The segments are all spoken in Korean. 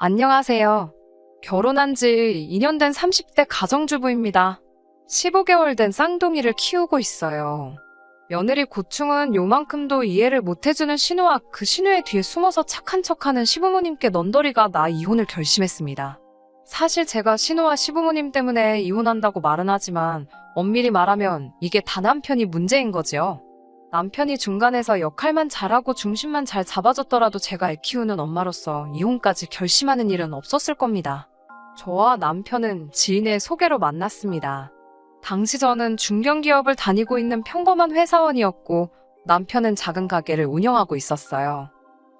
안녕하세요. 결혼한 지 2년 된 30대 가정주부입니다. 15개월 된 쌍둥이를 키우고 있어요. 며느리 고충은 요만큼도 이해를 못해주는 신우와 그 신우의 뒤에 숨어서 착한 척하는 시부모님께 넌더리가 나 이혼을 결심했습니다. 사실 제가 신우와 시부모님 때문에 이혼한다고 말은 하지만 엄밀히 말하면 이게 다 남편이 문제인 거지요. 남편이 중간에서 역할만 잘하고 중심만 잘 잡아줬더라도 제가 애 키우는 엄마로서 이혼까지 결심하는 일은 없었을 겁니다. 저와 남편은 지인의 소개로 만났습니다. 당시 저는 중견기업을 다니고 있는 평범한 회사원이었고 남편은 작은 가게를 운영하고 있었어요.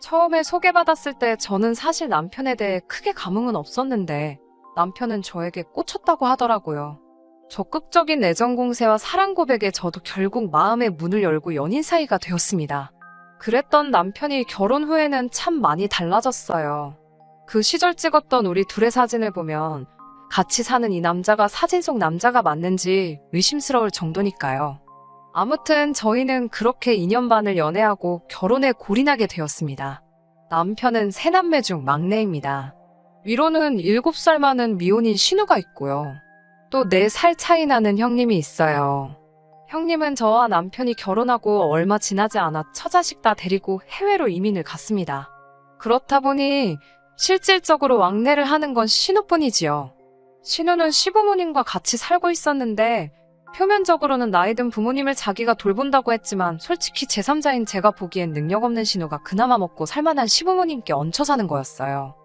처음에 소개받았을 때 저는 사실 남편에 대해 크게 감흥은 없었는데 남편은 저에게 꽂혔다고 하더라고요. 적극적인 애정 공세와 사랑 고백에 저도 결국 마음의 문을 열고 연인 사이가 되었습니다. 그랬던 남편이 결혼 후에는 참 많이 달라졌어요. 그 시절 찍었던 우리 둘의 사진을 보면 같이 사는 이 남자가 사진 속 남자가 맞는지 의심스러울 정도니까요. 아무튼 저희는 그렇게 2년 반을 연애하고 결혼에 골인하게 되었습니다. 남편은 세 남매 중 막내입니다. 위로는 7살 많은 미혼인 신우가 있고요. 또 4살 차이 나는 형님이 있어요. 형님은 저와 남편이 결혼하고 얼마 지나지 않아 처자식 다 데리고 해외로 이민을 갔습니다. 그렇다 보니 실질적으로 왕래를 하는 건 신우뿐이지요. 신우는 시부모님과 같이 살고 있었는데 표면적으로는 나이 든 부모님을 자기가 돌본다고 했지만 솔직히 제3자인 제가 보기엔 능력 없는 신우가 그나마 먹고 살만한 시부모님께 얹혀 사는 거였어요.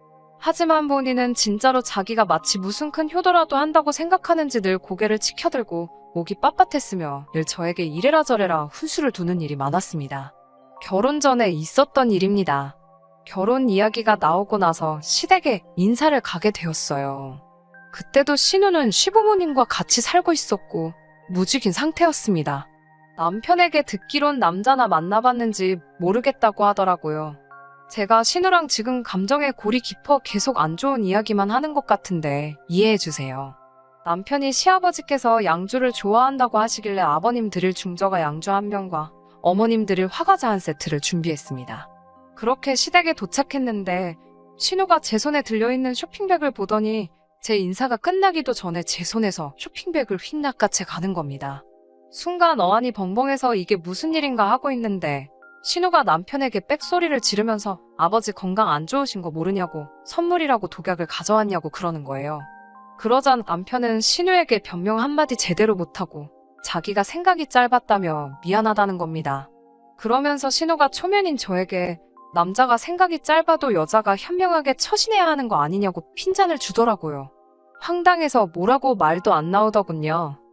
하지만 본인은 진짜로 자기가 마치 무슨 큰 효도라도 한다고 생각하는지 늘 고개를 치켜들고 목이 빳빳했으며 늘 저에게 이래라 저래라 훈수를 두는 일이 많았습니다. 결혼 전에 있었던 일입니다. 결혼 이야기가 나오고 나서 시댁에 인사를 가게 되었어요. 그때도 신우는 시부모님과 같이 살고 있었고 무직인 상태였습니다. 남편에게 듣기론 남자나 만나봤는지 모르겠다고 하더라고요. 제가 신우랑 지금 감정에 골이 깊어 계속 안 좋은 이야기만 하는 것 같은데 이해해주세요. 남편이 시아버지께서 양주를 좋아한다고 하시길래 아버님 드릴 중저가 양주 한 병과 어머님 드릴 화과자 한 세트를 준비했습니다. 그렇게 시댁에 도착했는데 신우가 제 손에 들려있는 쇼핑백을 보더니 제 인사가 끝나기도 전에 제 손에서 쇼핑백을 휙 낚아채 가는 겁니다. 순간 어안이 벙벙해서 이게 무슨 일인가 하고 있는데 신우가 남편에게 빽소리를 지르면서 아버지 건강 안 좋으신 거 모르냐고 선물이라고 독약을 가져왔냐고 그러는 거예요. 그러자 남편은 신우에게 변명 한마디 제대로 못하고 자기가 생각이 짧았다며 미안하다는 겁니다. 그러면서 신우가 초면인 저에게 남자가 생각이 짧아도 여자가 현명하게 처신해야 하는 거 아니냐고 핀잔을 주더라고요. 황당해서 뭐라고 말도 안 나오더군요.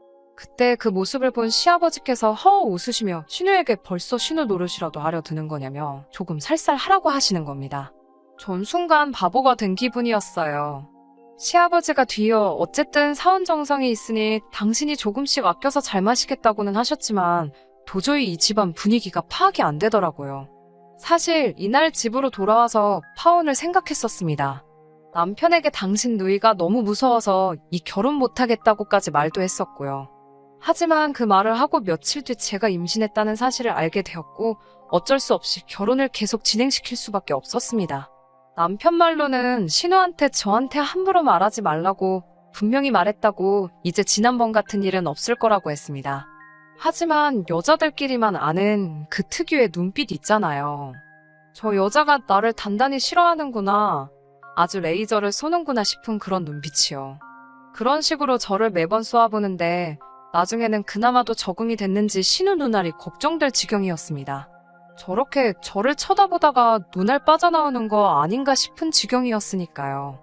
그때 그 모습을 본 시아버지께서 허허 웃으시며 신우에게 벌써 신우 노릇이라도 하려 드는 거냐며 조금 살살하라고 하시는 겁니다. 전 순간 바보가 된 기분이었어요. 시아버지가 뒤이어 어쨌든 사원 정성이 있으니 당신이 조금씩 아껴서 잘 마시겠다고는 하셨지만 도저히 이 집안 분위기가 파악이 안 되더라고요. 사실 이날 집으로 돌아와서 파혼을 생각했었습니다. 남편에게 당신 누이가 너무 무서워서 이 결혼 못하겠다고까지 말도 했었고요. 하지만 그 말을 하고 며칠 뒤 제가 임신했다는 사실을 알게 되었고 어쩔 수 없이 결혼을 계속 진행시킬 수밖에 없었습니다. 남편 말로는 신우한테 저한테 함부로 말하지 말라고 분명히 말했다고 이제 지난번 같은 일은 없을 거라고 했습니다. 하지만 여자들끼리만 아는 그 특유의 눈빛 있잖아요. 저 여자가 나를 단단히 싫어하는구나. 아주 레이저를 쏘는구나 싶은 그런 눈빛이요. 그런 식으로 저를 매번 쏘아보는데 나중에는 그나마도 적응이 됐는지 신우 눈알이 걱정될 지경이었습니다. 저렇게 저를 쳐다보다가 눈알 빠져나오는 거 아닌가 싶은 지경이었으니까요.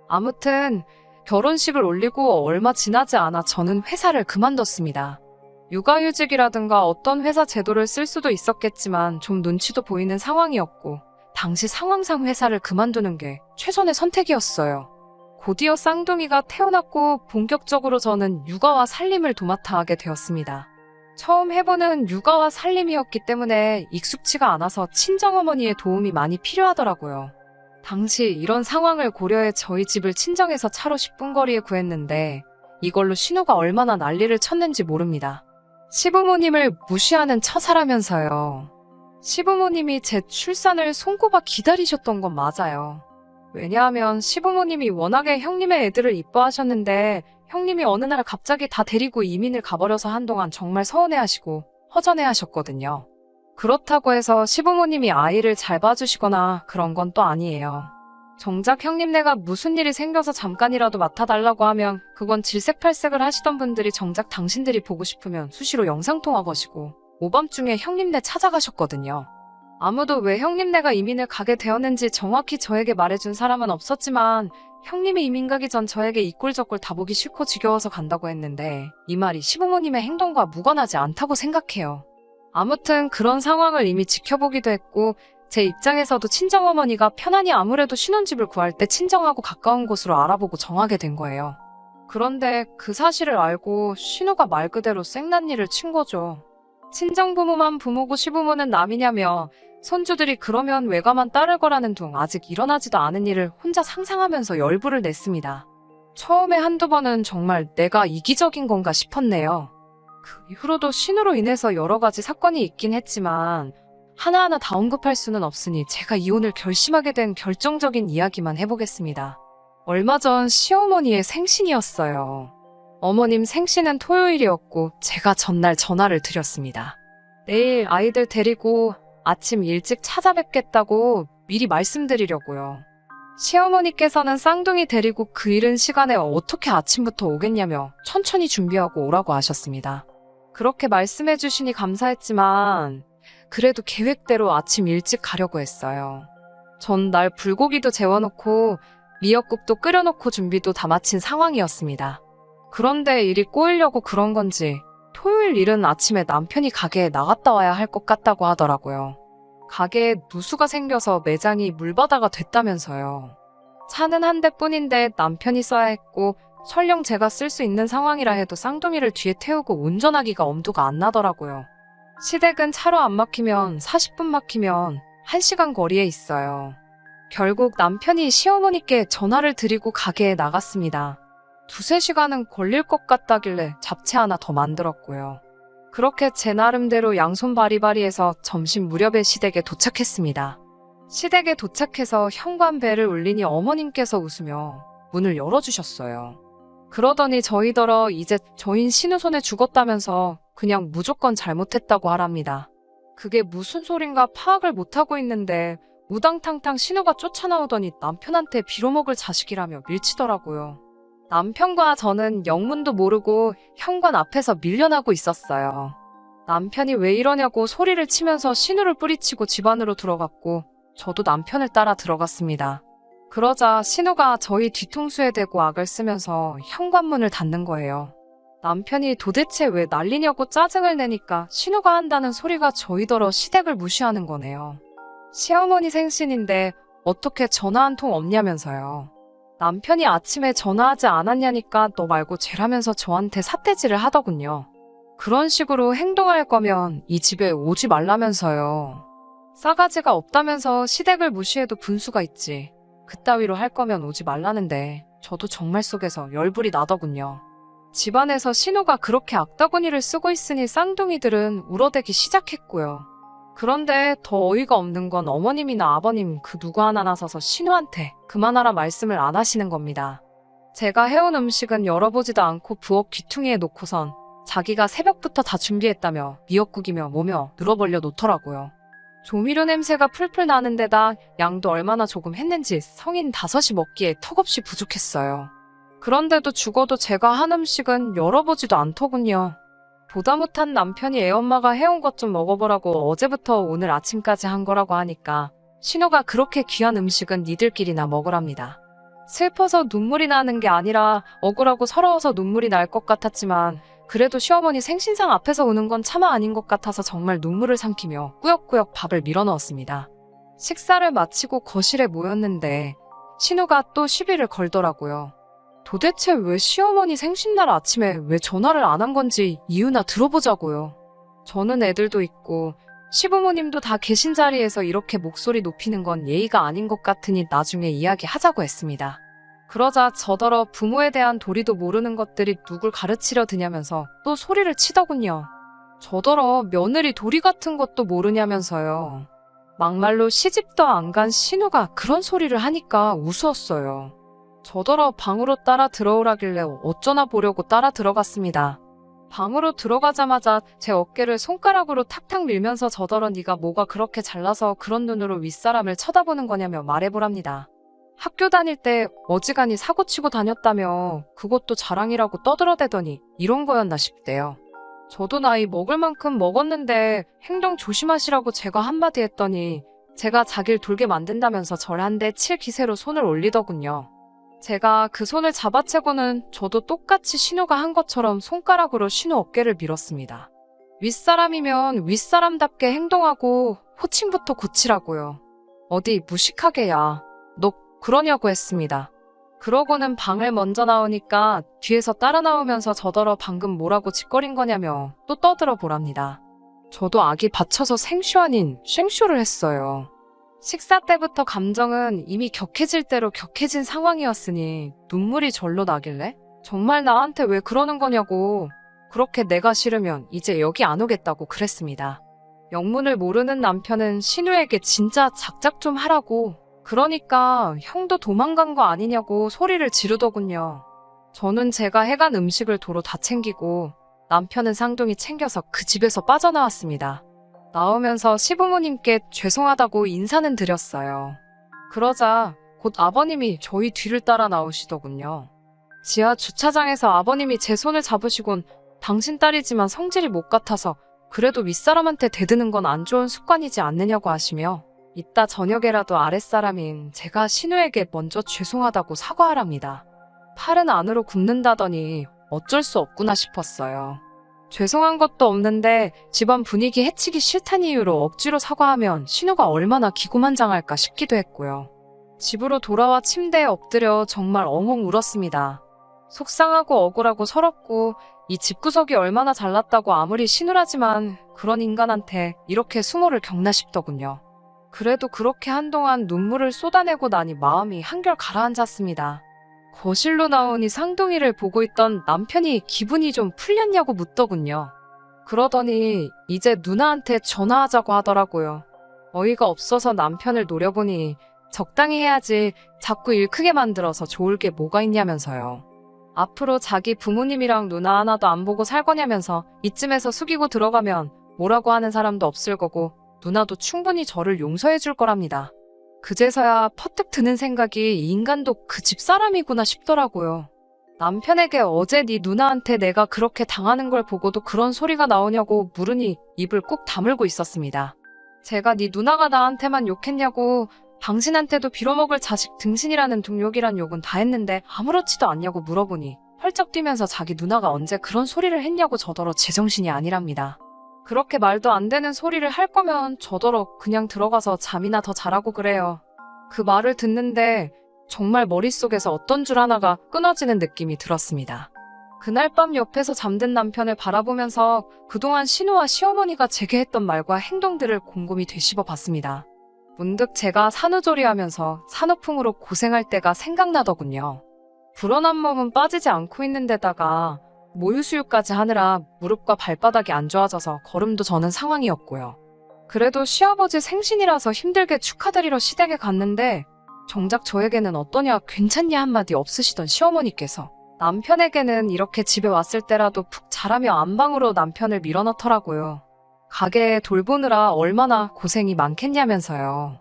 아무튼 결혼식을 올리고 얼마 지나지 않아 저는 회사를 그만뒀습니다. 육아휴직이라든가 어떤 회사 제도를 쓸 수도 있었겠지만 좀 눈치도 보이는 상황이었고 당시 상황상 회사를 그만두는 게 최선의 선택이었어요. 곧이어 쌍둥이가 태어났고 본격적으로 저는 육아와 살림을 도맡아 하게 되었습니다. 처음 해보는 육아와 살림이었기 때문에 익숙치가 않아서 친정어머니의 도움이 많이 필요하더라고요. 당시 이런 상황을 고려해 저희 집을 친정에서 차로 10분 거리에 구했는데 이걸로 신우가 얼마나 난리를 쳤는지 모릅니다. 시부모님을 무시하는 처사라면서요. 시부모님이 제 출산을 손꼽아 기다리셨던 건 맞아요. 왜냐하면 시부모님이 워낙에 형님의 애들을 이뻐하셨는데 형님이 어느 날 갑자기 다 데리고 이민을 가버려서 한동안 정말 서운해하시고 허전해하셨거든요. 그렇다고 해서 시부모님이 아이를 잘 봐주시거나 그런 건 또 아니에요. 정작 형님네가 무슨 일이 생겨서 잠깐이라도 맡아달라고 하면 그건 질색팔색을 하시던 분들이 정작 당신들이 보고 싶으면 수시로 영상통화 거시고 오밤중에 형님네 찾아가셨거든요. 아무도 왜 형님네가 이민을 가게 되었는지 정확히 저에게 말해준 사람은 없었지만 형님이 이민 가기 전 저에게 이 꼴 저 꼴 다 보기 싫고 지겨워서 간다고 했는데 이 말이 시부모님의 행동과 무관하지 않다고 생각해요. 아무튼 그런 상황을 이미 지켜보기도 했고 제 입장에서도 친정어머니가 편안히 아무래도 신혼집을 구할 때 친정하고 가까운 곳으로 알아보고 정하게 된 거예요. 그런데 그 사실을 알고 신우가 말 그대로 생난리를 친 거죠. 친정부모만 부모고 시부모는 남이냐며 손주들이 그러면 외가만 따를 거라는 둥 아직 일어나지도 않은 일을 혼자 상상하면서 열불을 냈습니다. 처음에 한두 번은 정말 내가 이기적인 건가 싶었네요. 그 이후로도 신우로 인해서 여러 가지 사건이 있긴 했지만 하나하나 다 언급할 수는 없으니 제가 이혼을 결심하게 된 결정적인 이야기만 해보겠습니다. 얼마 전 시어머니의 생신이었어요. 어머님 생신은 토요일이었고 제가 전날 전화를 드렸습니다. 내일 아이들 데리고 아침 일찍 찾아뵙겠다고 미리 말씀드리려고요. 시어머니께서는 쌍둥이 데리고 그 이른 시간에 어떻게 아침부터 오겠냐며 천천히 준비하고 오라고 하셨습니다. 그렇게 말씀해 주시니 감사했지만 그래도 계획대로 아침 일찍 가려고 했어요. 전 날 불고기도 재워놓고 미역국도 끓여놓고 준비도 다 마친 상황이었습니다. 그런데 일이 꼬이려고 그런 건지 토요일 이른 아침에 남편이 가게에 나갔다 와야 할 것 같다고 하더라고요. 가게에 누수가 생겨서 매장이 물바다가 됐다면서요. 차는 한 대뿐인데 남편이 써야 했고 설령 제가 쓸 수 있는 상황이라 해도 쌍둥이를 뒤에 태우고 운전하기가 엄두가 안 나더라고요. 시댁은 차로 안 막히면 40분 막히면 1시간 거리에 있어요. 결국 남편이 시어머니께 전화를 드리고 가게에 나갔습니다. 2~3시간은 걸릴 것 같다길래 잡채 하나 더 만들었고요. 그렇게 제 나름대로 양손 바리바리해서 점심 무렵에 시댁에 도착했습니다. 시댁에 도착해서 현관벨을 울리니 어머님께서 웃으며 문을 열어주셨어요. 그러더니 저희더러 이제 저흰 신우 손에 죽었다면서 그냥 무조건 잘못했다고 하랍니다. 그게 무슨 소린가 파악을 못하고 있는데 우당탕탕 신우가 쫓아나오더니 남편한테 빌어먹을 자식이라며 밀치더라고요. 남편과 저는 영문도 모르고 현관 앞에서 밀려나고 있었어요. 남편이 왜 이러냐고 소리를 치면서 신우를 뿌리치고 집 안으로 들어갔고 저도 남편을 따라 들어갔습니다. 그러자 신우가 저희 뒤통수에 대고 악을 쓰면서 현관문을 닫는 거예요. 남편이 도대체 왜 난리냐고 짜증을 내니까 신우가 한다는 소리가 저희더러 시댁을 무시하는 거네요. 시어머니 생신인데 어떻게 전화 한 통 없냐면서요. 남편이 아침에 전화하지 않았냐니까 너 말고 쟤라면서 저한테 삿대질을 하더군요. 그런 식으로 행동할 거면 이 집에 오지 말라면서요. 싸가지가 없다면서 시댁을 무시해도 분수가 있지. 그따위로 할 거면 오지 말라는데 저도 정말 속에서 열불이 나더군요. 집안에서 신우가 그렇게 악다구니를 쓰고 있으니 쌍둥이들은 울어대기 시작했고요. 그런데 더 어이가 없는 건 어머님이나 아버님 그 누구 하나 나서서 신우한테 그만하라 말씀을 안 하시는 겁니다. 제가 해온 음식은 열어보지도 않고 부엌 귀퉁이에 놓고선 자기가 새벽부터 다 준비했다며 미역국이며 뭐며 늘어벌려 놓더라고요. 조미료 냄새가 풀풀 나는 데다 양도 얼마나 조금 했는지 성인 5이 먹기에 턱없이 부족했어요. 그런데도 죽어도 제가 한 음식은 열어보지도 않더군요. 보다 못한 남편이 애엄마가 해온 것 좀 먹어보라고 어제부터 오늘 아침까지 한 거라고 하니까 신우가 그렇게 귀한 음식은 니들끼리나 먹으랍니다. 슬퍼서 눈물이 나는 게 아니라 억울하고 서러워서 눈물이 날 것 같았지만 그래도 시어머니 생신상 앞에서 우는 건 차마 아닌 것 같아서 정말 눈물을 삼키며 꾸역꾸역 밥을 밀어넣었습니다. 식사를 마치고 거실에 모였는데 신우가 또 시비를 걸더라고요. 도대체 왜 시어머니 생신날 아침에 왜 전화를 안 한 건지 이유나 들어보자고요. 저는 애들도 있고 시부모님도 다 계신 자리에서 이렇게 목소리 높이는 건 예의가 아닌 것 같으니 나중에 이야기하자고 했습니다. 그러자 저더러 부모에 대한 도리도 모르는 것들이 누굴 가르치려 드냐면서 또 소리를 치더군요. 저더러 며느리 도리 같은 것도 모르냐면서요. 막말로 시집도 안 간 신우가 그런 소리를 하니까 우스웠어요. 저더러 방으로 따라 들어오라길래 어쩌나 보려고 따라 들어갔습니다. 방으로 들어가자마자 제 어깨를 손가락으로 탁탁 밀면서 저더러 네가 뭐가 그렇게 잘나서 그런 눈으로 윗사람을 쳐다보는 거냐며 말해보랍니다. 학교 다닐 때 어지간히 사고치고 다녔다며 그것도 자랑이라고 떠들어대더니 이런 거였나 싶대요. 저도 나이 먹을 만큼 먹었는데 행동 조심하시라고 제가 한마디 했더니 제가 자길 돌게 만든다면서 절 한 대 칠 기세로 손을 올리더군요. 제가 그 손을 잡아채고는 저도 똑같이 신우가 한 것처럼 손가락으로 신우 어깨를 밀었습니다. 윗사람이면 윗사람답게 행동하고 호칭부터 고치라고요. 어디 무식하게 야. 너 그러냐고 했습니다. 그러고는 방을 먼저 나오니까 뒤에서 따라 나오면서 저더러 방금 뭐라고 짓거린 거냐며 또 떠들어 보랍니다. 저도 악이 받쳐서 생쇼 아닌 쉥쇼를 했어요. 식사 때부터 감정은 이미 격해질 대로 격해진 상황이었으니 눈물이 절로 나길래 정말 나한테 왜 그러는 거냐고 그렇게 내가 싫으면 이제 여기 안 오겠다고 그랬습니다. 영문을 모르는 남편은 신우에게 진짜 작작 좀 하라고 그러니까 형도 도망간 거 아니냐고 소리를 지르더군요. 저는 제가 해간 음식을 도로 다 챙기고 남편은 쌍둥이 챙겨서 그 집에서 빠져나왔습니다. 나오면서 시부모님께 죄송하다고 인사는 드렸어요. 그러자 곧 아버님이 저희 뒤를 따라 나오시더군요. 지하 주차장에서 아버님이 제 손을 잡으시곤 당신 딸이지만 성질이 못 같아서 그래도 윗사람한테 대드는 건 안 좋은 습관이지 않느냐고 하시며 이따 저녁에라도 아랫사람인 제가 신우에게 먼저 죄송하다고 사과하랍니다. 팔은 안으로 굽는다더니 어쩔 수 없구나 싶었어요. 죄송한 것도 없는데 집안 분위기 해치기 싫다는 이유로 억지로 사과하면 신우가 얼마나 기고만장할까 싶기도 했고요. 집으로 돌아와 침대에 엎드려 정말 엉엉 울었습니다. 속상하고 억울하고 서럽고 이 집구석이 얼마나 잘났다고 아무리 신우라지만 그런 인간한테 이렇게 수모를 겪나 싶더군요. 그래도 그렇게 한동안 눈물을 쏟아내고 나니 마음이 한결 가라앉았습니다. 거실로 나오니 쌍둥이를 보고 있던 남편이 기분이 좀 풀렸냐고 묻더군요. 그러더니 이제 누나한테 전화하자고 하더라고요. 어이가 없어서 남편을 노려보니 적당히 해야지 자꾸 일 크게 만들어서 좋을 게 뭐가 있냐면서요. 앞으로 자기 부모님이랑 누나 하나도 안 보고 살 거냐면서 이쯤에서 숙이고 들어가면 뭐라고 하는 사람도 없을 거고 누나도 충분히 저를 용서해 줄 거랍니다. 그제서야 퍼뜩 드는 생각이 이 인간도 그 집 사람이구나 싶더라고요. 남편에게 어제 네 누나한테 내가 그렇게 당하는 걸 보고도 그런 소리가 나오냐고 물으니 입을 꾹 다물고 있었습니다. 제가 네 누나가 나한테만 욕했냐고 당신한테도 빌어먹을 자식 등신이라는 등욕이란 욕은 다 했는데 아무렇지도 않냐고 물어보니 펄쩍 뛰면서 자기 누나가 언제 그런 소리를 했냐고 저더러 제정신이 아니랍니다. 그렇게 말도 안 되는 소리를 할 거면 저더러 그냥 들어가서 잠이나 더 자라고 그래요. 그 말을 듣는데 정말 머릿속에서 어떤 줄 하나가 끊어지는 느낌이 들었습니다. 그날 밤 옆에서 잠든 남편을 바라보면서 그동안 신우와 시어머니가 제게 했던 말과 행동들을 곰곰이 되씹어 봤습니다. 문득 제가 산후조리하면서 산후풍으로 고생할 때가 생각나더군요. 불어난 몸은 빠지지 않고 있는 데다가 모유수유까지 하느라 무릎과 발바닥이 안 좋아져서 걸음도 저는 상황이었고요. 그래도 시아버지 생신이라서 힘들게 축하드리러 시댁에 갔는데 정작 저에게는 어떠냐 괜찮냐 한마디 없으시던 시어머니께서 남편에게는 이렇게 집에 왔을 때라도 푹 자라며 안방으로 남편을 밀어넣더라고요. 가게에 돌보느라 얼마나 고생이 많겠냐면서요.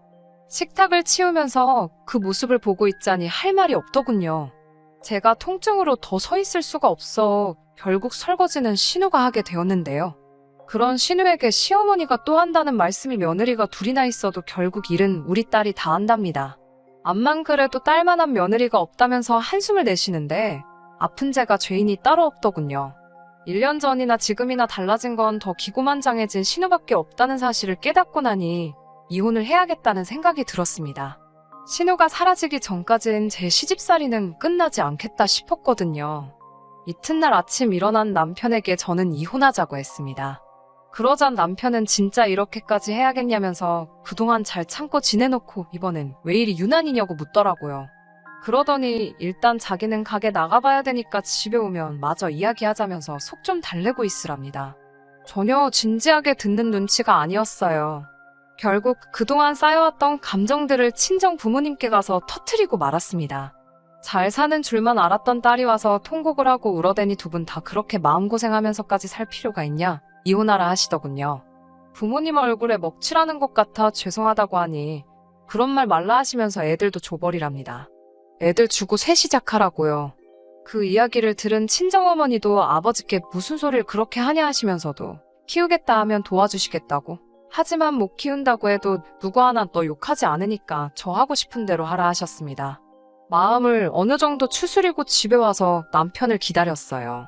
식탁을 치우면서 그 모습을 보고 있자니 할 말이 없더군요. 제가 통증으로 더 서 있을 수가 없어 결국 설거지는 신우가 하게 되었는데요. 그런 신우에게 시어머니가 또 한다는 말씀이 며느리가 둘이나 있어도 결국 일은 우리 딸이 다 한답니다. 암만 그래도 딸만한 며느리가 없다면서 한숨을 내쉬는데 아픈 제가 죄인이 따로 없더군요. 1년 전이나 지금이나 달라진 건 더 기고만장해진 신우밖에 없다는 사실을 깨닫고 나니 이혼을 해야겠다는 생각이 들었습니다. 신우가 사라지기 전까진 제 시집살이는 끝나지 않겠다 싶었거든요. 이튿날 아침 일어난 남편에게 저는 이혼하자고 했습니다. 그러자 남편은 진짜 이렇게까지 해야겠냐면서 그동안 잘 참고 지내놓고 이번엔 왜 이리 유난이냐고 묻더라고요. 그러더니 일단 자기는 가게 나가봐야 되니까 집에 오면 마저 이야기하자면서 속 좀 달래고 있으랍니다. 전혀 진지하게 듣는 눈치가 아니었어요. 결국 그동안 쌓여왔던 감정들을 친정 부모님께 가서 터트리고 말았습니다. 잘 사는 줄만 알았던 딸이 와서 통곡을 하고 울어대니 두 분 다 그렇게 마음고생하면서까지 살 필요가 있냐? 이혼하라 하시더군요. 부모님 얼굴에 먹칠하는 것 같아 죄송하다고 하니 그런 말 말라 하시면서 애들도 줘버리랍니다. 애들 주고 새 시작하라고요. 그 이야기를 들은 친정어머니도 아버지께 무슨 소리를 그렇게 하냐 하시면서도 키우겠다 하면 도와주시겠다고. 하지만 못 키운다고 해도 누구 하나 너 욕하지 않으니까 저 하고 싶은 대로 하라 하셨습니다. 마음을 어느 정도 추스리고 집에 와서 남편을 기다렸어요.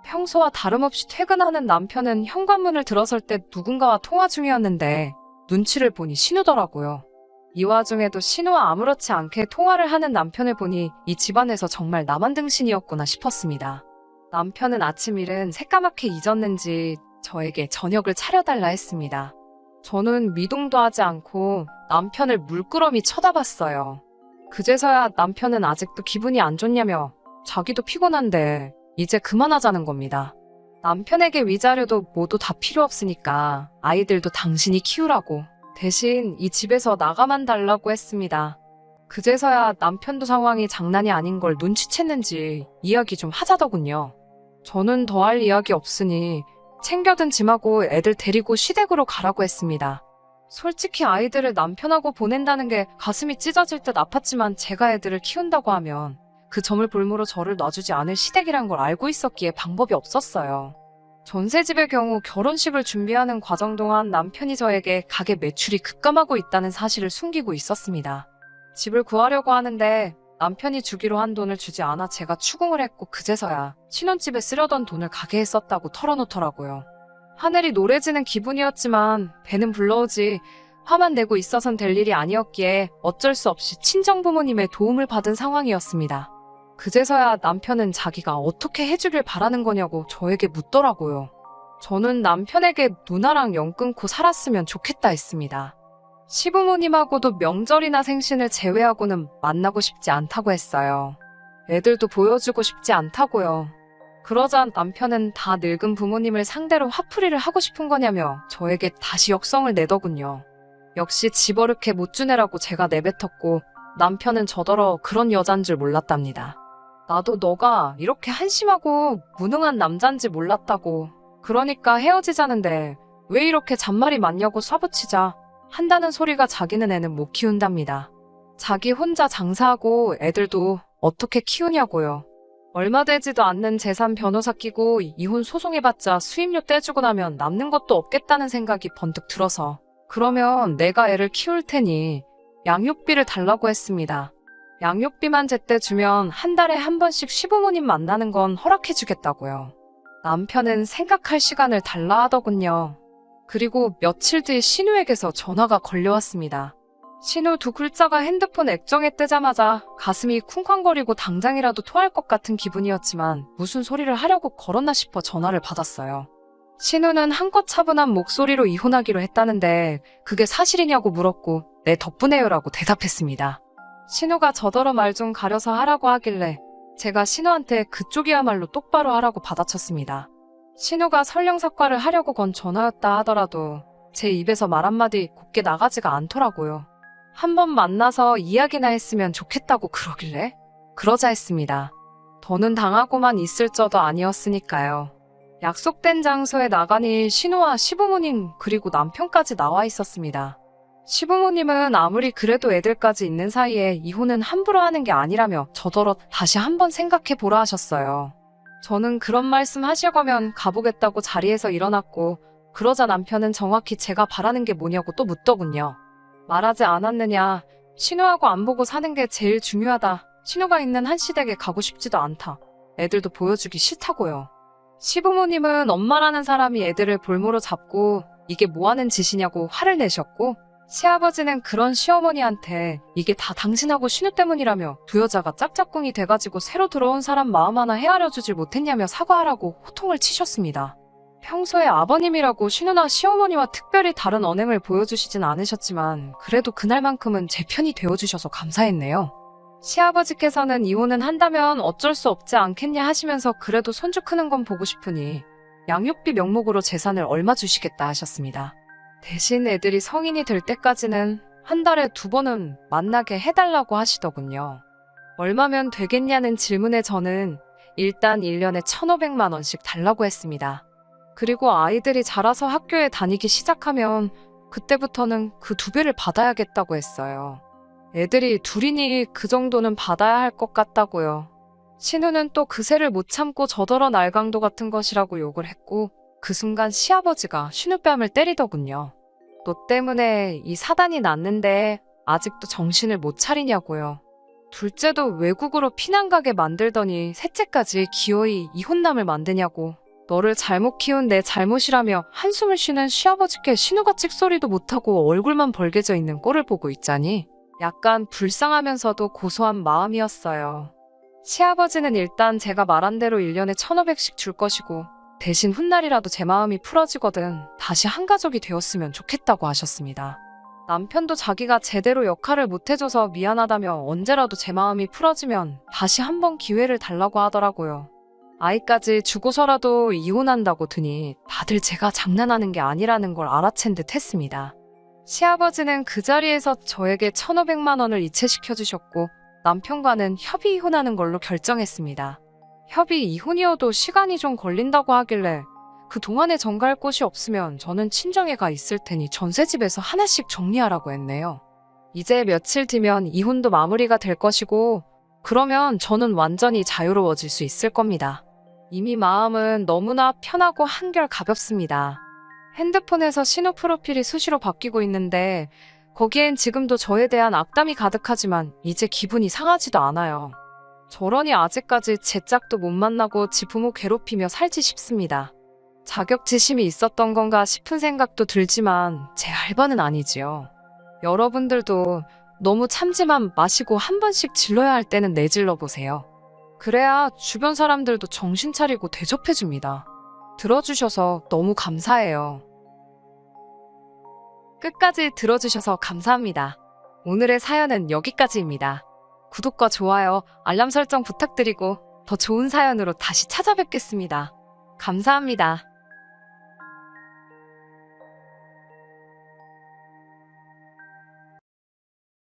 평소와 다름없이 퇴근하는 남편은 현관문을 들어설 때 누군가와 통화 중이었는데 눈치를 보니 신우더라고요. 이 와중에도 신우와 아무렇지 않게 통화를 하는 남편을 보니 이 집안에서 정말 나만 등신이었구나 싶었습니다. 남편은 아침 일은 새까맣게 잊었는지 저에게 저녁을 차려달라 했습니다. 저는 미동도 하지 않고 남편을 물끄러미 쳐다봤어요. 그제서야 남편은 아직도 기분이 안 좋냐며 자기도 피곤한데 이제 그만하자는 겁니다. 남편에게 위자료도 모두 다 필요 없으니까 아이들도 당신이 키우라고 대신 이 집에서 나가만 달라고 했습니다. 그제서야 남편도 상황이 장난이 아닌 걸 눈치챘는지 이야기 좀 하자더군요. 저는 더 할 이야기 없으니 챙겨든 짐하고 애들 데리고 시댁으로 가라고 했습니다. 솔직히 아이들을 남편하고 보낸다는 게 가슴이 찢어질 듯 아팠지만 제가 애들을 키운다고 하면 그 점을 볼모로 저를 놔주지 않을 시댁이란 걸 알고 있었기에 방법이 없었어요. 전세집의 경우 결혼식을 준비하는 과정 동안 남편이 저에게 가게 매출이 급감하고 있다는 사실을 숨기고 있었습니다. 집을 구하려고 하는데 남편이 주기로 한 돈을 주지 않아 제가 추궁을 했고 그제서야 신혼집에 쓰려던 돈을 가게에 썼다고 털어놓더라고요. 하늘이 노래지는 기분이었지만 배는 불러오지 화만 내고 있어선 될 일이 아니었기에 어쩔 수 없이 친정부모님의 도움을 받은 상황이었습니다. 그제서야 남편은 자기가 어떻게 해주길 바라는 거냐고 저에게 묻더라고요. 저는 남편에게 누나랑 연 끊고 살았으면 좋겠다 했습니다. 시부모님하고도 명절이나 생신을 제외하고는 만나고 싶지 않다고 했어요. 애들도 보여주고 싶지 않다고요. 그러자 남편은 다 늙은 부모님을 상대로 화풀이를 하고 싶은 거냐며 저에게 다시 역성을 내더군요. 역시 집어릇게 못 주내라고 제가 내뱉었고 남편은 저더러 그런 여잔 줄 몰랐답니다. 나도 너가 이렇게 한심하고 무능한 남잔지 몰랐다고. 그러니까 헤어지자는데 왜 이렇게 잔말이 많냐고 쏴붙이자 한다는 소리가 자기는 애는 못 키운답니다. 자기 혼자 장사하고 애들도 어떻게 키우냐고요. 얼마 되지도 않는 재산 변호사 끼고 이혼 소송해봤자 수임료 떼주고 나면 남는 것도 없겠다는 생각이 번뜩 들어서 그러면 내가 애를 키울 테니 양육비를 달라고 했습니다. 양육비만 제때 주면 한 달에 한 번씩 시부모님 만나는 건 허락해주겠다고요. 남편은 생각할 시간을 달라 하더군요. 그리고 며칠 뒤 신우에게서 전화가 걸려왔습니다. 신우 두 글자가 핸드폰 액정에 뜨자마자 가슴이 쿵쾅거리고 당장이라도 토할 것 같은 기분이었지만 무슨 소리를 하려고 걸었나 싶어 전화를 받았어요. 신우는 한껏 차분한 목소리로 이혼하기로 했다는데 그게 사실이냐고 물었고 네 덕분에요라고 대답했습니다. 신우가 저더러 말 좀 가려서 하라고 하길래 제가 신우한테 그쪽이야말로 똑바로 하라고 받아쳤습니다. 신우가 설령사과를 하려고 건 전화였다 하더라도 제 입에서 말 한마디 곱게 나가지가 않더라고요. 한번 만나서 이야기나 했으면 좋겠다고 그러길래 그러자 했습니다. 더는 당하고만 있을 저도 아니었으니까요. 약속된 장소에 나가니 신우와 시부모님 그리고 남편까지 나와 있었습니다. 시부모님은 아무리 그래도 애들까지 있는 사이에 이혼은 함부로 하는 게 아니라며 저더러 다시 한번 생각해 보라 하셨어요. 저는 그런 말씀 하실 거면 가보겠다고 자리에서 일어났고 그러자 남편은 정확히 제가 바라는 게 뭐냐고 또 묻더군요. 말하지 않았느냐. 신우하고 안 보고 사는 게 제일 중요하다. 신우가 있는 한 시댁에 가고 싶지도 않다. 애들도 보여주기 싫다고요. 시부모님은 엄마라는 사람이 애들을 볼모로 잡고 이게 뭐하는 짓이냐고 화를 내셨고 시아버지는 그런 시어머니한테 이게 다 당신하고 신우 때문이라며 두 여자가 짝짝꿍이 돼가지고 새로 들어온 사람 마음 하나 헤아려주질 못했냐며 사과하라고 호통을 치셨습니다. 평소에 아버님이라고 신우나 시어머니와 특별히 다른 언행을 보여주시진 않으셨지만 그래도 그날만큼은 제 편이 되어주셔서 감사했네요. 시아버지께서는 이혼은 한다면 어쩔 수 없지 않겠냐 하시면서 그래도 손주 크는 건 보고 싶으니 양육비 명목으로 재산을 얼마 주시겠다 하셨습니다. 대신 애들이 성인이 될 때까지는 한 달에 2번은 만나게 해달라고 하시더군요. 얼마면 되겠냐는 질문에 저는 일단 1년에 1,500만 원씩 달라고 했습니다. 그리고 아이들이 자라서 학교에 다니기 시작하면 그때부터는 그 2배를 받아야겠다고 했어요. 애들이 둘이니 그 정도는 받아야 할 것 같다고요. 신우는 또 그새를 못 참고 저더러 날강도 같은 것이라고 욕을 했고 그 순간 시아버지가 신우뺨을 때리더군요. 너 때문에 이 사단이 났는데 아직도 정신을 못 차리냐고요. 둘째도 외국으로 피난 가게 만들더니 셋째까지 기어이 이혼남을 만드냐고. 너를 잘못 키운 내 잘못이라며 한숨을 쉬는 시아버지께 신우가 찍소리도 못하고 얼굴만 벌개져 있는 꼴을 보고 있자니 약간 불쌍하면서도 고소한 마음이었어요. 시아버지는 일단 제가 말한 대로 1년에 1,500씩 줄 것이고 대신 훗날이라도 제 마음이 풀어지거든 다시 한 가족이 되었으면 좋겠다고 하셨습니다. 남편도 자기가 제대로 역할을 못해줘서 미안하다며 언제라도 제 마음이 풀어지면 다시 한번 기회를 달라고 하더라고요. 아이까지 주고서라도 이혼한다고 드니 다들 제가 장난하는 게 아니라는 걸 알아챈 듯 했습니다. 시아버지는 그 자리에서 저에게 1,500만 원을 이체시켜 주셨고 남편과는 협의 이혼하는 걸로 결정했습니다. 협의 이혼이어도 시간이 좀 걸린다고 하길래 그동안에 정갈 곳이 없으면 저는 친정에 가 있을 테니 전셋집에서 하나씩 정리하라고 했네요. 이제 며칠 뒤면 이혼도 마무리가 될 것이고 그러면 저는 완전히 자유로워질 수 있을 겁니다. 이미 마음은 너무나 편하고 한결 가볍습니다. 핸드폰에서 신호 프로필이 수시로 바뀌고 있는데 거기엔 지금도 저에 대한 악담이 가득하지만 이제 기분이 상하지도 않아요. 저러니 아직까지 제 짝도 못 만나고 지 부모 괴롭히며 살지 싶습니다. 자격지심이 있었던 건가 싶은 생각도 들지만 제 알바는 아니지요. 여러분들도 너무 참지만 마시고 한 번씩 질러야 할 때는 내질러 보세요. 그래야 주변 사람들도 정신 차리고 대접해줍니다. 들어주셔서 너무 감사해요. 끝까지 들어주셔서 감사합니다. 오늘의 사연은 여기까지입니다. 구독과 좋아요, 알람 설정 부탁드리고 더 좋은 사연으로 다시 찾아뵙겠습니다. 감사합니다.